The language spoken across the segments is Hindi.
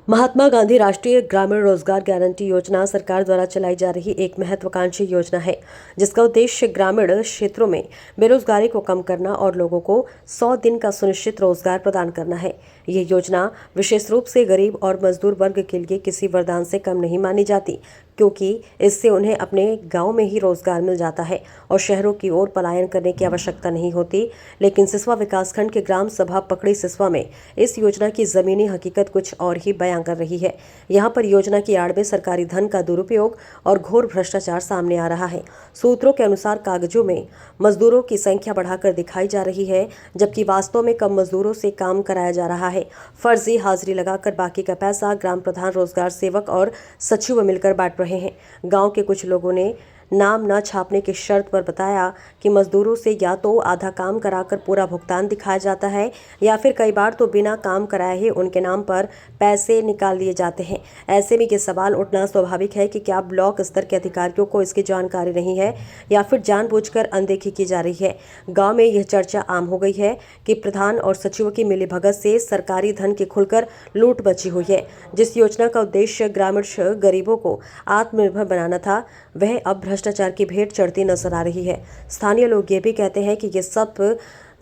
महात्मा गांधी राष्ट्रीय ग्रामीण रोजगार गारंटी योजना सरकार द्वारा चलाई जा रही एक महत्वाकांक्षी योजना है, जिसका उद्देश्य ग्रामीण क्षेत्रों में बेरोजगारी को कम करना और लोगों को 100 दिन का सुनिश्चित रोजगार प्रदान करना है। यह योजना विशेष रूप से गरीब और मजदूर वर्ग के लिए किसी वरदान से कम नहीं मानी जाती, क्योंकि इससे उन्हें अपने गांव में ही रोजगार मिल जाता है और शहरों की ओर पलायन करने की आवश्यकता नहीं होती। लेकिन सिसवा विकासखंड के ग्राम सभा पकड़ी सिसवा में इस योजना की जमीनी हकीकत कुछ और ही बयां कर रही है। यहाँ पर योजना की आड़ में सरकारी धन का दुरुपयोग और घोर भ्रष्टाचार सामने आ रहा है। सूत्रों के अनुसार कागजों में मजदूरों की संख्या बढ़ाकर दिखाई जा रही है, जबकि वास्तव में कम मजदूरों से काम कराया जा रहा है। फर्जी हाजिरी लगाकर बाकी का पैसा ग्राम प्रधान, रोजगार सेवक और सचिव मिलकर बांट रहे हैं। गांव के कुछ लोगों ने नाम न छापने की शर्त पर बताया कि मजदूरों से या तो आधा काम कराकर पूरा भुगतान दिखाया जाता है या फिर कई बार तो बिना काम कराए ही उनके नाम पर पैसे निकाल लिए जाते हैं। ऐसे में ये सवाल उठना स्वाभाविक है कि क्या ब्लॉक स्तर के अधिकारियों को इसकी जानकारी नहीं है या फिर जानबूझकर अनदेखी की जा रही है। गाँव में यह चर्चा आम हो गई है कि प्रधान और सचिवों की मिलीभगत से सरकारी धन की खुलकर लूट मची हुई है। जिस योजना का उद्देश्य ग्रामीण गरीबों को आत्मनिर्भर बनाना था, वह अब भ्रष्टाचार की भेंट चढ़ती नजर आ रही है। स्थानीय लोग ये भी कहते हैं कि ये सब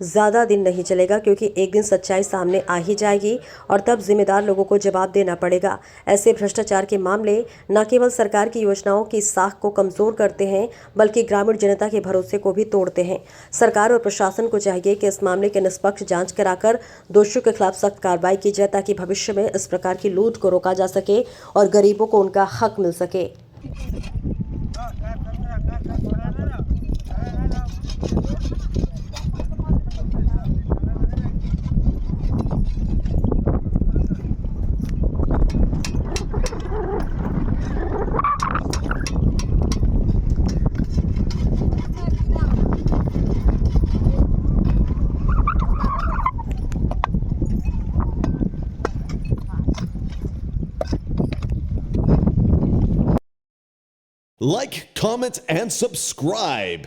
ज़्यादा दिन नहीं चलेगा, क्योंकि एक दिन सच्चाई सामने आ ही जाएगी और तब जिम्मेदार लोगों को जवाब देना पड़ेगा। ऐसे भ्रष्टाचार के मामले न केवल सरकार की योजनाओं की साख को कमज़ोर करते हैं, बल्कि ग्रामीण जनता के भरोसे को भी तोड़ते हैं। सरकार और प्रशासन को चाहिए कि इस मामले की निष्पक्ष जांच कराकर दोषियों के खिलाफ सख्त कार्रवाई की जाए, ताकि भविष्य में इस प्रकार की लूट को रोका जा सके और गरीबों को उनका हक मिल सके। Like, comment, and subscribe.